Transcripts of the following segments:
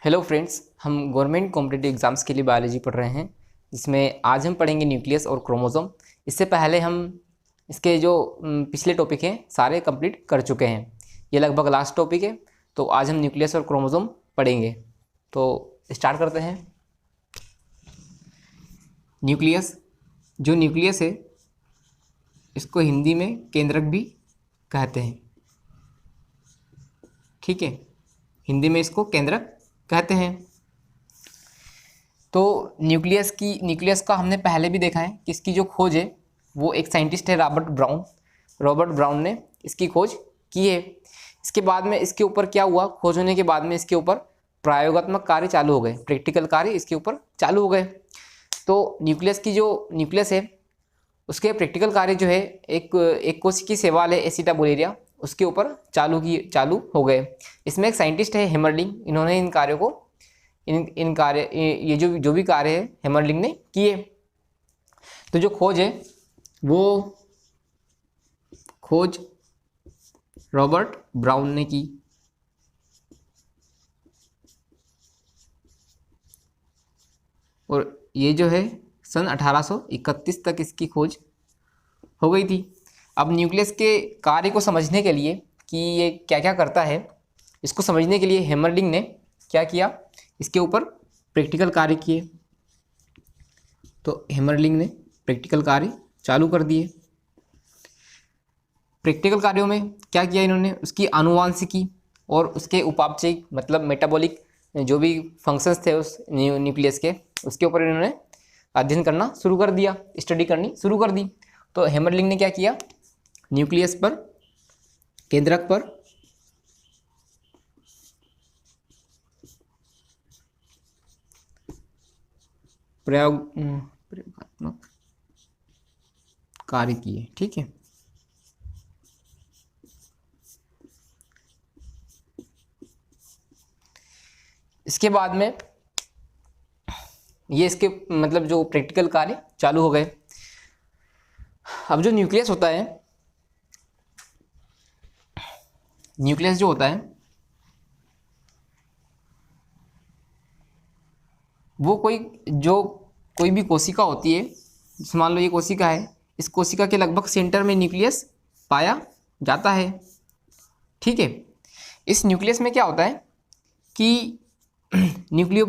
Hello friends, हम government competitive exams के लिए बायोलॉजी पढ़ रहे हैं, जिसमें आज हम पढ़ेंगे न्यूक्लियस और क्रोमोसोम। इससे पहले हम इसके जो पिछले टॉपिक हैं सारे कंप्लीट कर चुके हैं। ये लगभग लास्ट टॉपिक है, तो आज हम न्यूक्लियस और क्रोमोसोम पढ़ेंगे। तो स्टार्ट करते हैं। न्यूक्लियस, जो न्यूक्लियस है इसको हिंदी में केंद्रक भी कहते हैं। ठीक है, हिंदी में इसको केंद्रक कहते हैं। तो न्यूक्लियस का हमने पहले भी देखा है कि इसकी जो खोज है वो एक साइंटिस्ट है रॉबर्ट ब्राउन ने इसकी खोज की है। इसके बाद में इसके ऊपर क्या हुआ, खोज होने के बाद में इसके ऊपर प्रयोगात्मक कार्य चालू हो गए, प्रैक्टिकल कार्य इसके ऊपर चालू हो गए। तो न्यूक्लियस है उसके प्रैक्टिकल कार्य जो है एक कोशिकीय शैवाल है एसिटाबुलेरिया, उसके ऊपर चालू हो गए। इसमें एक साइंटिस्ट है हेमरलिंग, इन्होंने इन कार्यों को इन कार्य ये जो भी कार्य है हेमरलिंग ने किए। तो जो खोज है वो खोज रॉबर्ट ब्राउन ने की। और ये जो है सन 1831 तक इसकी खोज हो गई थी। अब न्यूक्लियस के कार्य को समझने के लिए कि ये क्या क्या करता है, इसको समझने के लिए हेमरलिंग ने क्या किया, इसके ऊपर प्रैक्टिकल कार्य किए। तो हेमरलिंग ने प्रैक्टिकल कार्य चालू कर दिए। प्रैक्टिकल कार्यों में क्या किया इन्होंने, उसकी आनुवांशिकी और उसके उपापचयिक मतलब मेटाबॉलिक जो भी फंक्शंस थे उस न्यूक्लियस के, उसके ऊपर इन्होंने अध्ययन करना शुरू कर दिया, स्टडी करनी शुरू कर दी। तो हेमरलिंग ने क्या किया, न्यूक्लियस पर, केंद्रक पर प्रयोगात्मक कार्य किए। ठीक है, इसके बाद में ये इसके मतलब जो प्रैक्टिकल कार्य चालू हो गए। अब जो न्यूक्लियस होता है, न्यूक्लियस जो होता है वो कोई भी कोशिका होती है, जैसे मान लो ये कोशिका है, इस कोशिका के लगभग सेंटर में न्यूक्लियस पाया जाता है। ठीक है, इस न्यूक्लियस में क्या होता है कि न्यूक्लियो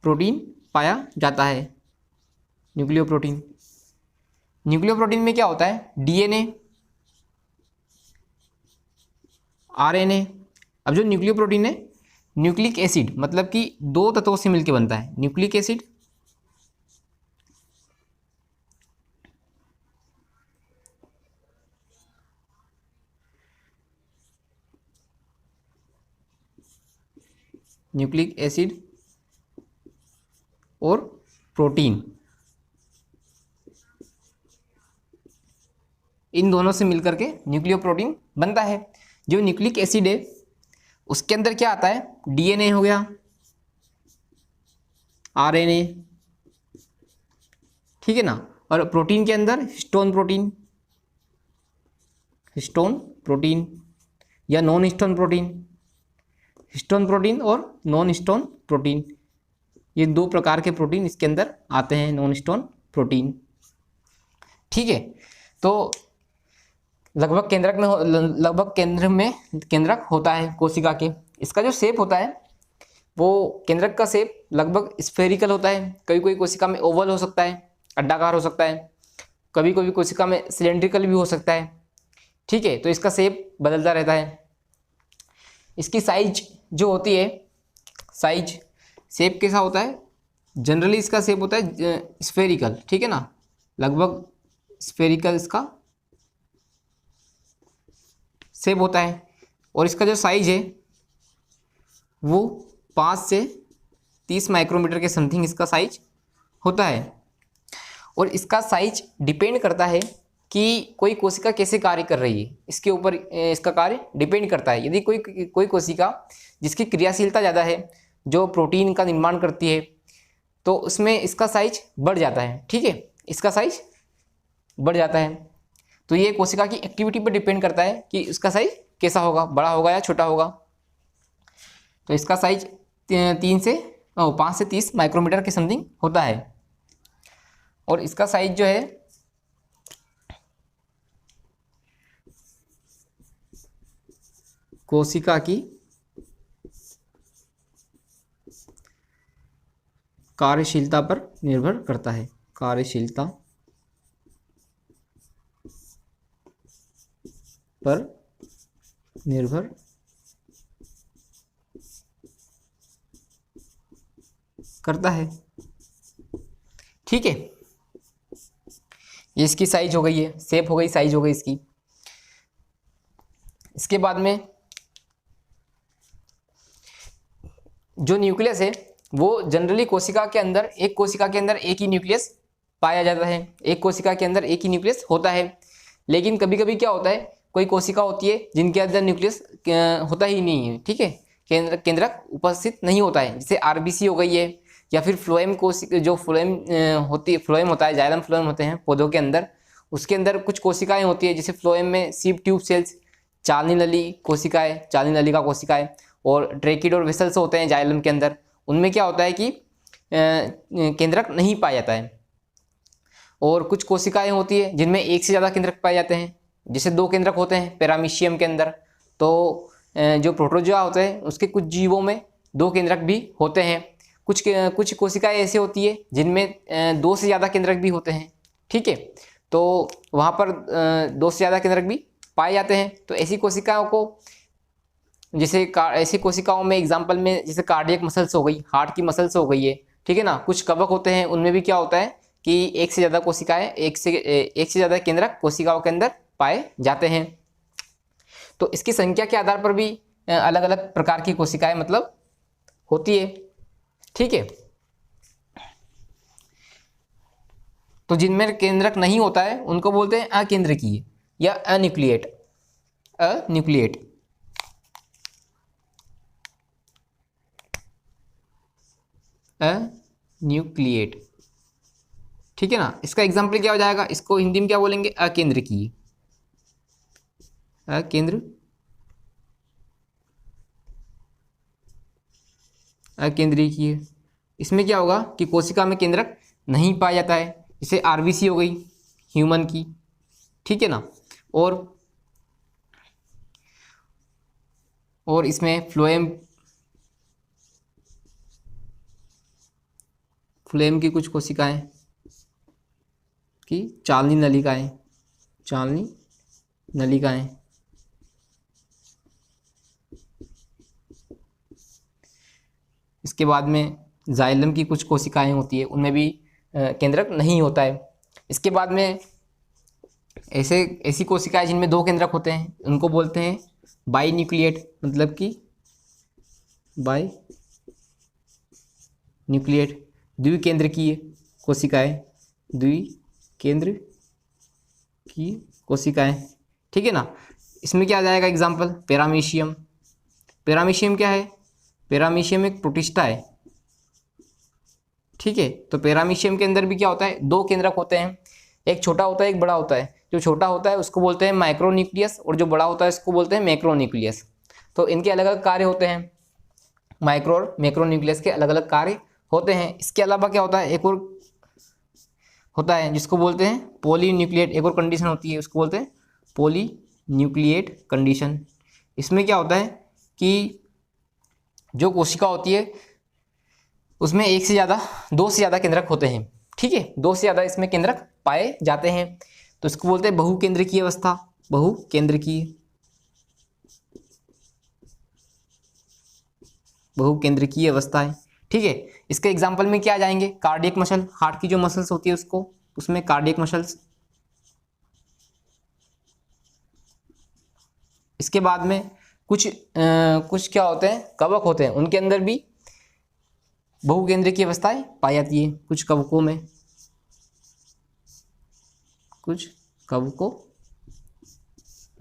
प्रोटीन पाया जाता है। न्यूक्लियो प्रोटीन में क्या होता है, डीएनए, आरएनए। अब जो न्यूक्लियो प्रोटीन है, न्यूक्लिक एसिड मतलब कि दो तत्वों से मिलकर बनता है, न्यूक्लिक एसिड और प्रोटीन, इन दोनों से मिलकर के न्यूक्लियो प्रोटीन बनता है। जो न्यूक्लिक एसिड है उसके अंदर क्या आता है, डीएनए हो गया, आरएनए, ठीक है ना। और प्रोटीन के अंदर हिस्टोन प्रोटीन या नॉन हिस्टोन प्रोटीन और नॉन हिस्टोन प्रोटीन, ये दो प्रकार के प्रोटीन इसके अंदर आते हैं, नॉन हिस्टोन प्रोटीन। ठीक है, तो लगभग केंद्रक होता है कोशिका के। इसका जो शेप होता है वो केंद्रक का शेप लगभग स्फेरिकल होता है। कोई कोशिका में ओवल हो सकता है, अंडाकार हो सकता है, कभी कोशिका में सिलेंड्रिकल भी हो सकता है। ठीक है, तो इसका शेप बदलता रहता है। इसकी साइज जो होती है, शेप कैसा होता है, जनरली इसका शेप होता है स्फेरिकल। ठीक है ना, लगभग स्फेरिकल इसका शेप होता है। और इसका जो साइज है वो 5 से 30 माइक्रोमीटर के समथिंग इसका साइज होता है। और इसका साइज डिपेंड करता है कि कोई कोशिका कैसे कार्य कर रही है, इसके ऊपर इसका कार्य डिपेंड करता है। यदि कोई कोशिका जिसकी क्रियाशीलता ज़्यादा है, जो प्रोटीन का निर्माण करती है, तो उसमें इसका साइज बढ़ जाता है। ठीक है, इसका साइज बढ़ जाता है। तो ये कोशिका की एक्टिविटी पर डिपेंड करता है कि उसका साइज कैसा होगा, बड़ा होगा या छोटा होगा। तो इसका साइज 5 से 30 माइक्रोमीटर के समथिंग होता है। और इसका साइज जो है कोशिका की कार्यशीलता पर निर्भर करता है, कार्यशीलता पर निर्भर करता है। ठीक है, ये इसकी साइज हो गई है, शेप हो गई, साइज हो गई इसकी। इसके बाद में जो न्यूक्लियस है वो जनरली कोशिका के अंदर, एक कोशिका के अंदर एक ही न्यूक्लियस पाया जाता है, एक कोशिका के अंदर एक ही न्यूक्लियस होता है। लेकिन कभी कभी क्या होता है, कोई कोशिका होती है जिनके अंदर न्यूक्लियस होता ही नहीं है। ठीक है, केंद्रक उपस्थित नहीं होता है, जैसे आरबीसी हो गई है, या फिर फ्लोएम कोशिका, जो फ्लोएम होती है, फ्लोएम होता है, जाइलम फ्लोएम होते हैं पौधों के अंदर, उसके अंदर कुछ कोशिकाएं होती है, जैसे फ्लोएम में सीप ट्यूब सेल्स, चालनी नली कोशिकाएं, चालनी नलिका कोशिकाएं, और ट्रेकिड और वेसल्स होते हैं जाइलम के अंदर। उनमें क्या होता है कि केंद्रक नहीं पाया जाता है। और कुछ कोशिकाएं होती है जिनमें एक से ज़्यादा केंद्रक पाए जाते हैं, जैसे 2 केंद्रक होते हैं पैरामीशियम के अंदर। तो जो प्रोटोजोआ होते हैं उसके कुछ जीवों में 2 केंद्रक भी होते हैं। कुछ कोशिकाएं ऐसे होती है जिनमें 2 से ज़्यादा केंद्रक भी होते हैं। ठीक है, तो वहाँ पर 2 से ज़्यादा केंद्रक भी पाए जाते हैं। तो ऐसी कोशिकाओं को, जैसे ऐसी कोशिकाओं में एग्जाम्पल में जैसे कार्डियक मसल्स हो गई, हार्ट की मसल्स हो गई है, ठीक है ना। कुछ कवक होते हैं, उनमें भी क्या होता है कि एक से ज़्यादा कोशिकाएं, एक से ज़्यादा केंद्रक कोशिकाओं के अंदर पाए जाते हैं। तो इसकी संख्या के आधार पर भी अलग अलग प्रकार की कोशिकाएं मतलब होती है। ठीक है, तो जिनमें केंद्रक नहीं होता है उनको बोलते हैं अकेंद्रकीय या अन्यूक्लिएट। अन्यूक्लिएट अन्यूक्लिएट, ठीक है ना। इसका एग्जाम्पल क्या हो जाएगा, इसको हिंदी में क्या बोलेंगे, अकेंद्रकीय। अकेंद्रीय। इसमें क्या होगा कि कोशिका में केंद्रक नहीं पाया जाता है, जैसे आरबीसी हो गई ह्यूमन की, ठीक है ना। और इसमें फ्लोएम की कुछ कोशिकाएं की चालनी नलिकाएं, इसके बाद में जाइलम की कुछ कोशिकाएं होती है, उनमें भी केंद्रक नहीं होता है। इसके बाद में ऐसी कोशिकाएं जिनमें 2 केंद्रक होते हैं उनको बोलते हैं बाइन्यूक्लिएट, मतलब कि बाइन्यूक्लिएट। द्विकेंद्रकीय कोशिकाएं, द्विकेंद्रकीय कोशिकाएं, ठीक है ना। इसमें क्या आ जाएगा एग्जाम्पल, पैरामीशियम। पैरामीशियम क्या है, पैरामीशियम एक प्रोटिस्टा है, ठीक है। तो पैरामीशियम के अंदर भी क्या होता है, 2 केंद्रक होते हैं, एक छोटा होता है एक बड़ा होता है। जो छोटा होता है उसको बोलते हैं माइक्रोन्यूक्लियस, और जो बड़ा होता है उसको बोलते हैं मैक्रोन्यूक्लियस। तो इनके अलग अलग कार्य होते हैं, माइक्रो और मैक्रोन्यूक्लियस के अलग अलग कार्य होते हैं। इसके अलावा क्या होता है, एक और होता है जिसको बोलते हैं पॉलीन्यूक्लिएट। एक और कंडीशन होती है, उसको बोलते हैं पॉलीन्यूक्लिएट कंडीशन। इसमें क्या होता है कि जो कोशिका होती है उसमें 2 से ज़्यादा केंद्रक होते हैं, ठीक है। 2 से ज़्यादा इसमें केंद्रक पाए जाते हैं, तो इसको बोलते हैं बहुकेंद्रकीय अवस्था। बहुकेंद्रकीय अवस्था है, ठीक है। इसके एग्जाम्पल में क्या आ जाएंगे, कार्डियक मसल, हार्ट की जो मसल्स होती है उसमें कार्डियक मसल्स। इसके बाद में कुछ क्या होते हैं, कवक होते हैं, उनके अंदर भी बहुकेंद्रकीय अवस्थाएं पाई जाती है। कुछ कवकों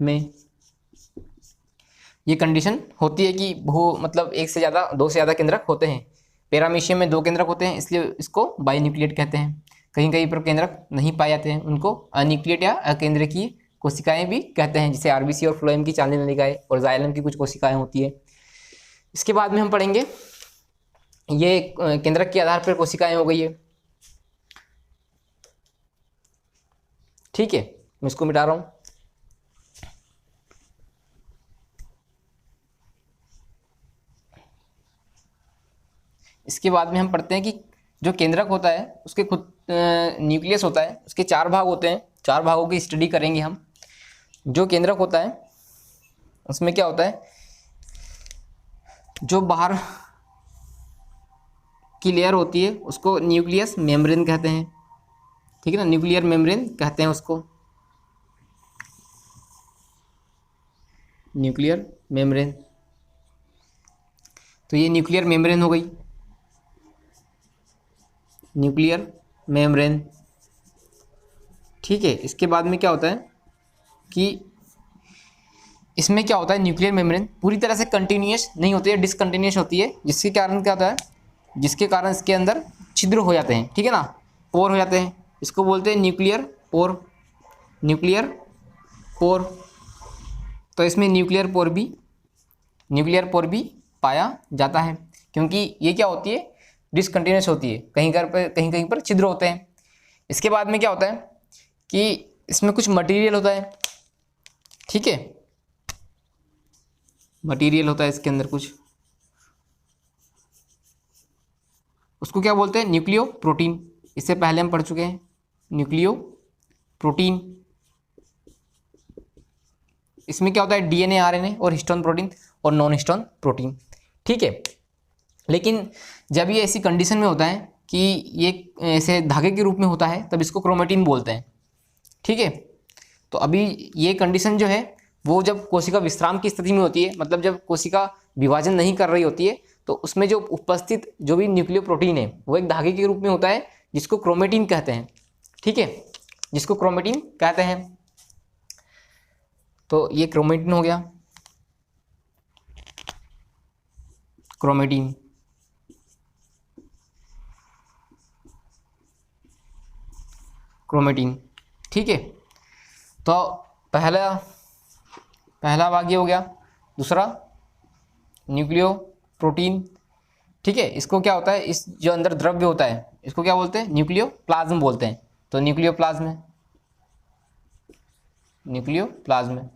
में ये कंडीशन होती है कि मतलब 2 से ज़्यादा केंद्रक होते हैं। पैरामीशियम में 2 केंद्रक होते हैं, इसलिए इसको बाइन्यूक्लिएट कहते हैं। कहीं कहीं पर केंद्रक नहीं पाए जाते हैं, उनको अन्यूक्लिएट या अकेंद्रकीय कोशिकाएं भी कहते हैं, जिसे आरबीसी और फ्लोएम की चांदी नलिकाएं और जाइलम की कुछ कोशिकाएं होती है। इसके बाद में हम पढ़ेंगे ये केंद्रक के आधार पर कोशिकाएं हो गई है। ठीक है, मैं इसको मिटा रहा हूं। इसके बाद में हम पढ़ते हैं कि जो केंद्रक होता है उसके खुद न्यूक्लियस होता है, उसके 4 भाग होते हैं। 4 भागों की स्टडी करेंगे हम। जो केंद्रक होता है उसमें क्या होता है, जो बाहर की लेयर होती है उसको न्यूक्लियस मेम्ब्रेन कहते हैं। ठीक है ना, न्यूक्लियर मेम्ब्रेन कहते हैं उसको, न्यूक्लियर मेम्ब्रेन। तो ये न्यूक्लियर मेम्ब्रेन हो गई, न्यूक्लियर मेम्ब्रेन। ठीक है, इसके बाद में क्या होता है कि इसमें क्या होता है, न्यूक्लियर मेम्ब्रेन पूरी तरह से कंटिन्यूअस नहीं होती है, डिसकंटिन्यूअस होती है, जिसके कारण क्या होता है, जिसके कारण इसके अंदर छिद्र हो जाते हैं। ठीक है ना, पोर हो जाते हैं। इसको बोलते हैं न्यूक्लियर पोर, न्यूक्लियर पोर। तो इसमें न्यूक्लियर पोर भी पाया जाता है, क्योंकि ये क्या होती है, डिसकंटिन्यूअस होती है, कहीं पर छिद्र होते हैं। इसके बाद में क्या होता है कि इसमें कुछ मटेरियल होता है। ठीक है, मटेरियल होता है इसके अंदर कुछ, उसको क्या बोलते हैं, न्यूक्लियो प्रोटीन। इससे पहले हम पढ़ चुके हैं, न्यूक्लियो प्रोटीन। इसमें क्या होता है, डीएनए, आरएनए और हिस्टोन प्रोटीन और नॉन हिस्टोन प्रोटीन। ठीक है, लेकिन जब ये ऐसी कंडीशन में होता है कि ये ऐसे धागे के रूप में होता है, तब इसको क्रोमेटिन बोलते हैं। ठीक है, तो अभी ये कंडीशन जो है वो जब कोशिका विश्राम की स्थिति में होती है, मतलब जब कोशिका विभाजन नहीं कर रही होती है, तो उसमें जो उपस्थित जो भी न्यूक्लियो प्रोटीन है वो एक धागे के रूप में होता है, जिसको क्रोमेटिन कहते हैं। ठीक है, जिसको क्रोमेटिन कहते हैं। तो ये क्रोमेटिन हो गया, क्रोमेटिन। क्रोमेटिन। ठीक है, तो पहला भाग ये हो गया। दूसरा न्यूक्लियो प्रोटीन। ठीक है, इसको क्या होता है, इस जो अंदर द्रव्य होता है इसको क्या बोलते हैं, न्यूक्लियो प्लाज्म बोलते हैं। तो न्यूक्लियो प्लाज्म, न्यूक्लियो प्लाज्म।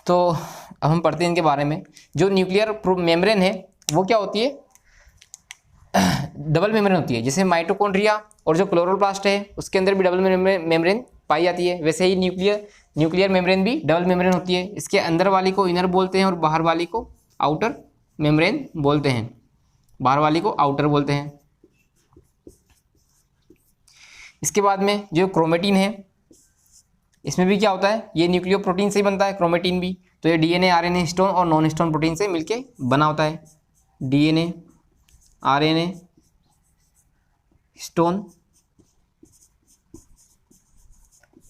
तो अब हम पढ़ते हैं इनके बारे में। जो न्यूक्लियर मेम्ब्रेन है वो क्या होती है, डबल मेम्ब्रेन होती है। जैसे माइटोकॉन्ड्रिया और जो क्लोरोप्लास्ट है उसके अंदर भी डबल मेम्ब्रेन पाई जाती है, वैसे ही न्यूक्लियर मेम्ब्रेन भी डबल मेम्ब्रेन होती है। इसके अंदर वाली को इनर बोलते हैं और बाहर वाली को आउटर मेम्ब्रेन बोलते हैं, बाहर वाली को आउटर बोलते हैं। इसके बाद में जो क्रोमेटिन है, इसमें भी क्या होता है, ये न्यूक्लियो प्रोटीन से ही बनता है, क्रोमेटिन भी। तो ये डीएनए, आरएनए, हिस्टोन और नॉन हिस्टोन प्रोटीन से मिलके बना होता है। DNA, RNA, histone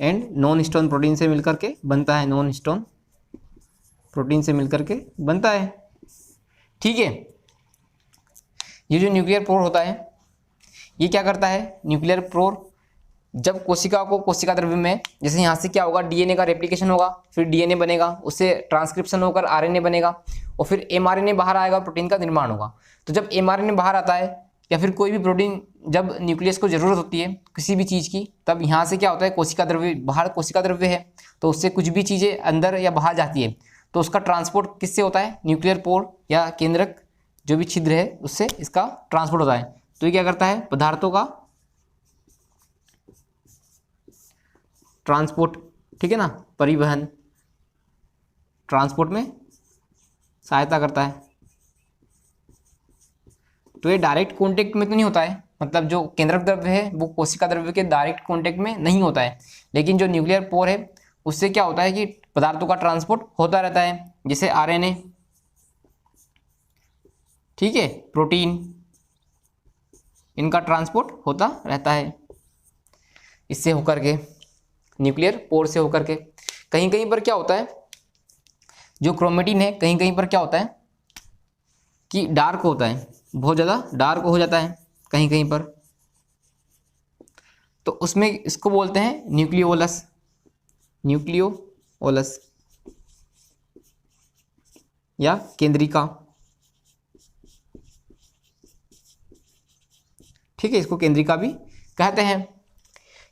and non histone protein से मिलकर के बनता है, नॉन हिस्टोन प्रोटीन से मिलकर के बनता है। ठीक है, ये जो न्यूक्लियर पोर होता है ये क्या करता है, न्यूक्लियर पोर जब कोशिका को कोशिका द्रव्य में, जैसे यहाँ से क्या होगा, डीएनए का रेप्लिकेशन होगा, फिर डीएनए बनेगा, उससे ट्रांसक्रिप्शन होकर आरएनए बनेगा और फिर एमआरएनए बाहर आएगा, प्रोटीन का निर्माण होगा। तो जब एमआरएनए बाहर आता है या फिर कोई भी प्रोटीन, जब न्यूक्लियस को ज़रूरत होती है किसी भी चीज़ की, तब यहाँ से क्या होता है, कोशिका द्रव्य, बाहर कोशिका द्रव्य है तो उससे कुछ भी चीज़ें अंदर या बाहर जाती है, तो उसका ट्रांसपोर्ट किससे होता है, न्यूक्लियर पोर या केंद्रक जो भी छिद्र है उससे इसका ट्रांसपोर्ट होता है। तो ये क्या करता है, पदार्थों का ट्रांसपोर्ट, ठीक है ना, परिवहन, ट्रांसपोर्ट में सहायता करता है। तो ये डायरेक्ट कांटेक्ट में तो नहीं होता है, मतलब जो केंद्रक द्रव्य है वो कोशिका द्रव्य के डायरेक्ट कांटेक्ट में नहीं होता है, लेकिन जो न्यूक्लियर पोर है उससे क्या होता है कि पदार्थों का ट्रांसपोर्ट होता रहता है, जैसे आरएनए, ठीक है, प्रोटीन, इनका ट्रांसपोर्ट होता रहता है इससे होकर के, न्यूक्लियर पोर से होकर के। कहीं कहीं पर क्या होता है, जो क्रोमेटिन है कहीं कहीं पर क्या होता है कि डार्क होता है, बहुत ज़्यादा डार्क हो जाता है कहीं कहीं पर। तो उसमें इसको बोलते हैं न्यूक्लियोलस, न्यूक्लियोलस या केंद्रिका। ठीक है, इसको केंद्रिका भी कहते हैं।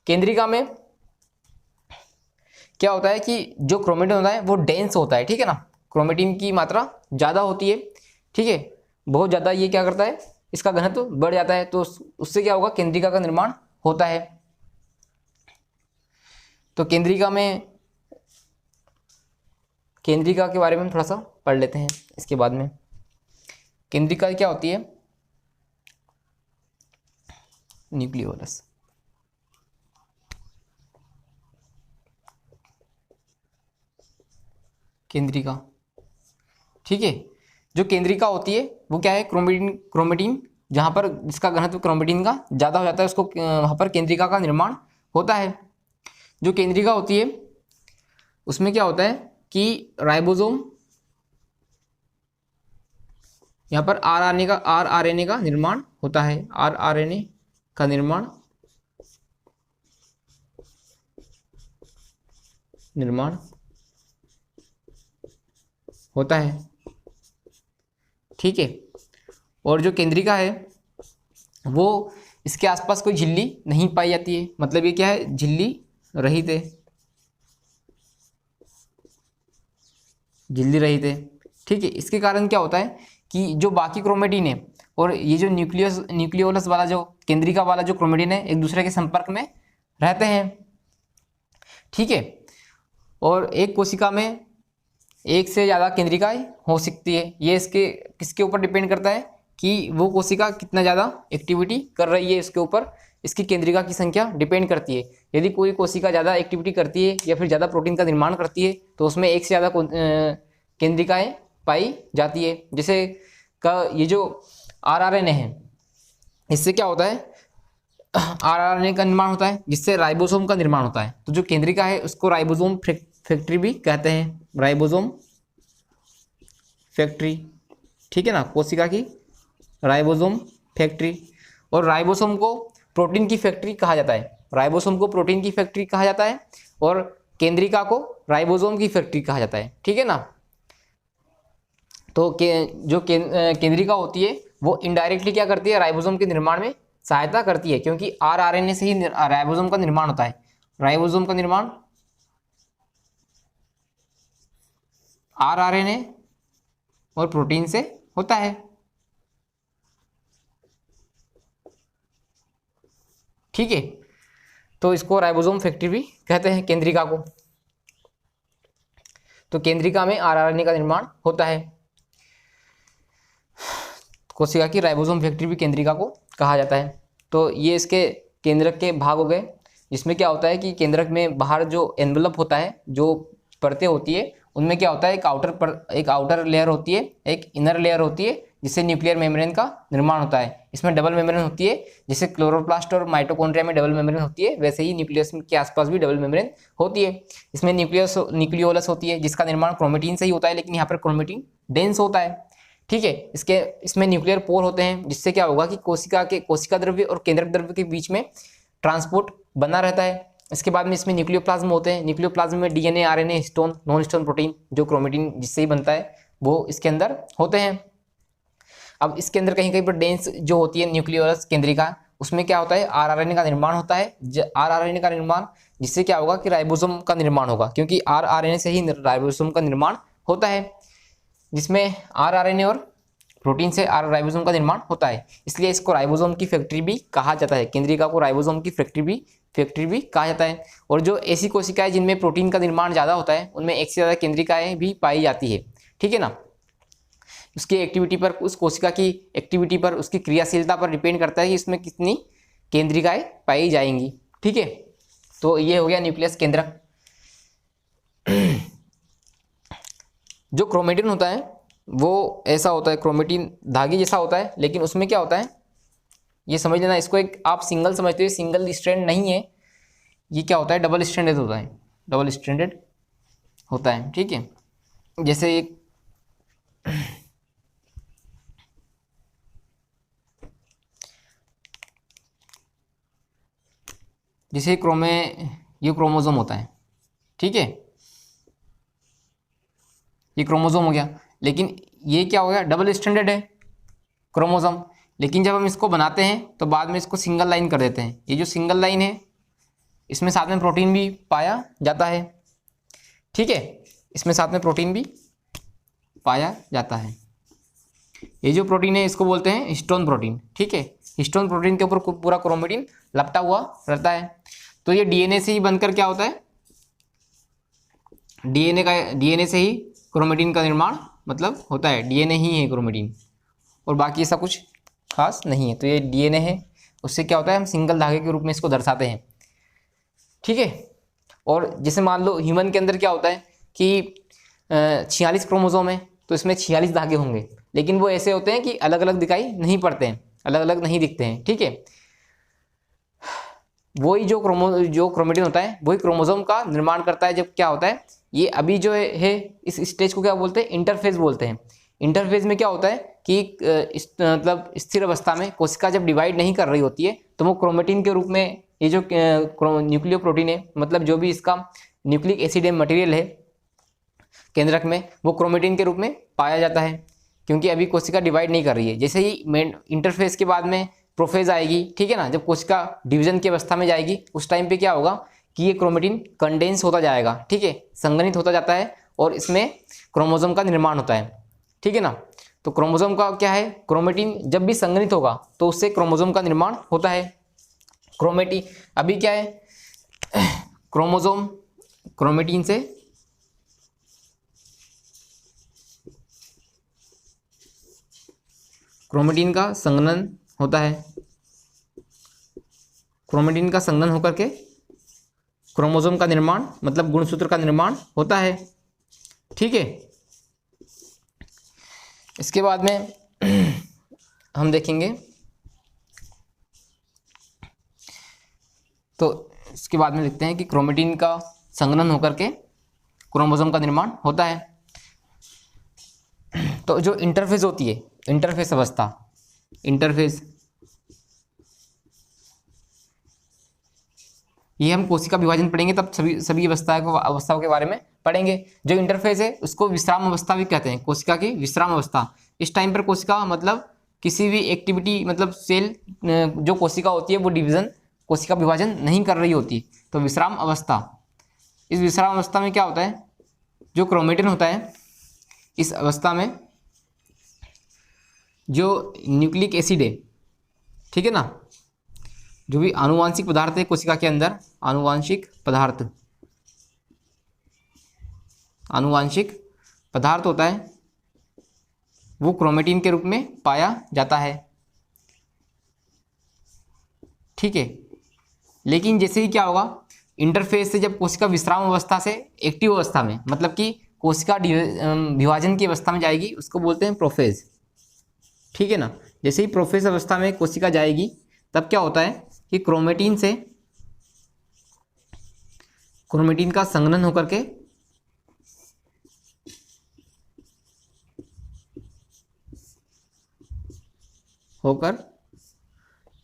केंद्रिका में क्या होता है कि जो क्रोमेटिन होता है वो डेंस होता है, ठीक है ना, क्रोमेटिन की मात्रा ज़्यादा होती है, ठीक है, बहुत ज़्यादा। ये क्या करता है, इसका घनत्व बढ़ जाता है, तो उससे क्या होगा, केंद्रिका का निर्माण होता है। तो केंद्रिका के बारे में हम थोड़ा सा पढ़ लेते हैं इसके बाद में। केंद्रिका क्या होती है, न्यूक्लियोलस। केंद्रिका, ठीक है, जो केंद्रिका होती है वो क्या है, क्रोमेटिन जहाँ पर जिसका घनत्व क्रोमेटिन का ज़्यादा हो जाता है उसको वहाँ पर केंद्रिका का निर्माण होता है। जो केंद्रिका होती है उसमें क्या होता है कि राइबोसोम, यहाँ पर आरआरएनए का निर्माण होता है, आरआरएनए का निर्माण होता है, ठीक है। और जो केंद्रिका है वो इसके आसपास कोई झिल्ली नहीं पाई जाती है, मतलब ये क्या है, झिल्ली रहित है, झिल्ली रहित है, ठीक है। इसके कारण क्या होता है कि जो बाकी क्रोमेटिन है और ये जो न्यूक्लियोलस वाला जो केंद्रिका वाला जो क्रोमेटिन है एक दूसरे के संपर्क में रहते हैं, ठीक है। और एक कोशिका में एक से ज़्यादा केंद्रिकाएं हो सकती है। ये इसके किसके ऊपर डिपेंड करता है कि वो कोशिका कितना ज़्यादा एक्टिविटी कर रही है, इसके ऊपर इसकी केंद्रिका की संख्या डिपेंड करती है। यदि कोई कोशिका ज़्यादा एक्टिविटी करती है या फिर ज़्यादा प्रोटीन का निर्माण करती है तो उसमें एक से ज़्यादा केंद्रिकाएं पाई जाती है। जैसे का ये जो आरआरएनए है, इससे क्या होता है, आरआरएनए का निर्माण होता है जिससे राइबोसोम का निर्माण होता है। तो जो केंद्रिका है उसको राइबोसोम फैक्ट्री भी कहते हैं, राइबोसोम फैक्ट्री, ठीक है ना, कोशिका की राइबोसोम फैक्ट्री। और राइबोसोम को प्रोटीन की फैक्ट्री कहा जाता है, राइबोसोम को प्रोटीन की फैक्ट्री कहा जाता है और केंद्रिका को राइबोसोम की फैक्ट्री कहा जाता है, ठीक है ना। तो जो केंद्रिका होती है वो इनडायरेक्टली क्या करती है, राइबोसोम के निर्माण में सहायता करती है, क्योंकि आरआरएनए से ही राइबोसोम का निर्माण होता है। राइबोसोम का निर्माण आरआरएनए और प्रोटीन से होता है, ठीक है। तो इसको राइबोसोम फैक्ट्री भी कहते हैं केंद्रिका को। तो केंद्रिका में आरआरएनए का निर्माण होता है। कोशिका की राइबोसोम फैक्ट्री भी केंद्रिका को कहा जाता है। तो ये इसके केंद्रक के भाग हो गए, जिसमें क्या होता है कि केंद्रक में बाहर जो एनवलप होता है, जो परतें होती है, उनमें क्या होता है, एक आउटर लेयर होती है, एक इनर लेयर होती है, जिससे न्यूक्लियर मेम्ब्रेन का निर्माण होता है। इसमें डबल मेम्ब्रेन होती है, जैसे क्लोरोप्लास्ट और माइटोकॉन्ड्रिया में डबल मेम्ब्रेन होती है, वैसे ही न्यूक्लियस के आसपास भी डबल मेम्ब्रेन होती है। इसमें न्यूक्लियोलस होती है जिसका निर्माण क्रोमेटिन से ही होता है, लेकिन यहाँ पर क्रोमेटिन डेंस होता है, ठीक है। इसमें न्यूक्लियर पोर होते हैं, जिससे क्या होगा कि कोशिका द्रव्य और केंद्रक द्रव्य के बीच में ट्रांसपोर्ट बना रहता है। इसके बाद में इसमें न्यूक्लियोप्लाज्म होते हैं, न्यूक्लियोप्लाज्म में DNA, RNA, histone, non histone protein, जो क्रोमेटिन जिससे ही बनता है, वो इसके अंदर होते हैं। अब इसके अंदर कहीं कहीं पर डेंस जो होती है न्यूक्लियोलस केंद्रिका, उसमें क्या होता है, आरआरएनए का निर्माण होता है। आरआरएनए का निर्माण जिससे क्या होगा कि राइबोसोम का निर्माण होगा, क्योंकि आरआरएनए से ही राइबोसोम का निर्माण होता है, जिसमें आरआरएनए और प्रोटीन से राइबोसोम का निर्माण होता है। इसलिए इसको राइबोसोम की फैक्ट्री भी कहा जाता है, केंद्रिका को राइबोसोम की फैक्ट्री भी कहा जाता है। और जो ऐसी कोशिकाएं जिनमें प्रोटीन का निर्माण ज़्यादा होता है, उनमें एक से ज़्यादा केंद्रिकाएं भी पाई जाती है, ठीक है ना। उसकी एक्टिविटी पर, उस कोशिका की एक्टिविटी पर, उसकी क्रियाशीलता पर डिपेंड करता है कि इसमें कितनी केंद्रिकाएं पाई जाएंगी, ठीक है। तो ये हो गया न्यूक्लियस केंद्रक। जो क्रोमेटिन होता है वो ऐसा होता है, क्रोमेटिन धागे जैसा होता है, लेकिन उसमें क्या होता है, ये समझ लेना, इसको एक आप सिंगल समझते हो, सिंगल स्ट्रैंड नहीं है, ये क्या होता है, डबल स्ट्रैंडेड होता है, डबल स्ट्रैंडेड होता है, ठीक है। जैसे एक जैसे ये क्रोमोसोम होता है, ठीक है, ये क्रोमोसोम हो गया, लेकिन ये क्या हो गया, डबल स्टैंडर्ड है क्रोमोसोम। लेकिन जब हम इसको बनाते हैं तो बाद में इसको सिंगल लाइन कर देते हैं। ये जो सिंगल लाइन है इसमें साथ में प्रोटीन भी पाया जाता है, ठीक है, इसमें साथ में प्रोटीन भी पाया जाता है। ये जो प्रोटीन है इसको बोलते हैं हिस्टोन प्रोटीन, ठीक है। हिस्टोन प्रोटीन के ऊपर पूरा क्रोमेटिन लपटा हुआ रहता है। तो ये डीएनए से ही बनकर क्या होता है, डीएनए से ही क्रोमेटिन का निर्माण मतलब होता है। डीएनए ही है क्रोमेटिन, और बाकी ऐसा कुछ खास नहीं है। तो ये डीएनए है, उससे क्या होता है, हम सिंगल धागे के रूप में इसको दर्शाते हैं, ठीक है। और जैसे मान लो ह्यूमन के अंदर क्या होता है कि 46 क्रोमोसोम है, तो इसमें 46 धागे होंगे, लेकिन वो ऐसे होते हैं कि अलग अलग दिखाई नहीं पड़ते हैं, अलग अलग नहीं दिखते हैं, ठीक है। वही जो क्रोमेटिन होता है वही क्रोमोसोम का निर्माण करता है। जब क्या होता है, ये अभी जो है इस स्टेज को क्या बोलते हैं, इंटरफेज बोलते हैं। इंटरफेज में क्या होता है कि मतलब स्थिर अवस्था में कोशिका जब डिवाइड नहीं कर रही होती है तो वो क्रोमेटिन के रूप में, ये जो न्यूक्लियो प्रोटीन है, मतलब जो भी इसका न्यूक्लिक एसिड मटेरियल है केंद्रक में, वो क्रोमेटिन के रूप में पाया जाता है, क्योंकि अभी कोशिका डिवाइड नहीं कर रही है। जैसे ही मेन इंटरफेज के बाद में प्रोफेज आएगी, ठीक है ना, जब कोशिका डिवीजन की अवस्था में जाएगी उस टाइम पे क्या होगा कि ये क्रोमेटिन कंडेंस होता जाएगा, ठीक है, संघनित होता जाता है, और इसमें क्रोमोसोम का निर्माण होता है, ठीक है ना। तो क्रोमोसोम का क्या है, क्रोमेटिन जब भी संघनित होगा तो उससे क्रोमोसोम का निर्माण होता है। क्रोमेटिन अभी क्या है, क्रोमोसोम क्रोमेटिन से क्रोमेटिन का संघनन होता है, क्रोमेटिन का संघनन होकर के क्रोमोसोम का निर्माण मतलब गुणसूत्र का निर्माण होता है, ठीक है। इसके बाद में हम देखेंगे, तो इसके बाद में देखते हैं कि क्रोमेटिन का संघनन होकर के क्रोमोसोम का निर्माण होता है। तो जो इंटरफेज होती है, इंटरफेज अवस्था, इंटरफेज, ये हम कोशिका विभाजन पढ़ेंगे तब सभी अवस्थाओं के बारे में पढ़ेंगे। जो इंटरफेज है उसको विश्राम अवस्था भी कहते हैं, कोशिका की विश्राम अवस्था। इस टाइम पर कोशिका मतलब किसी भी एक्टिविटी, मतलब सेल जो कोशिका होती है वो डिवीजन, कोशिका विभाजन नहीं कर रही होती, तो विश्राम अवस्था। इस विश्राम अवस्था में क्या होता है, जो क्रोमेटिन होता है इस अवस्था में जो न्यूक्लिक एसिड है, ठीक है ना, जो भी आनुवांशिक पदार्थ है कोशिका के अंदर, आनुवांशिक पदार्थ होता है, वो क्रोमेटिन के रूप में पाया जाता है, ठीक है। लेकिन जैसे ही क्या होगा, इंटरफेज से जब कोशिका विश्राम अवस्था से एक्टिव अवस्था में, मतलब कि कोशिका विभाजन की अवस्था में जाएगी, उसको बोलते हैं प्रोफेज, ठीक है ना। जैसे ही प्रोफेज अवस्था में कोशिका जाएगी तब क्या होता है कि क्रोमेटिन का संघनन होकर के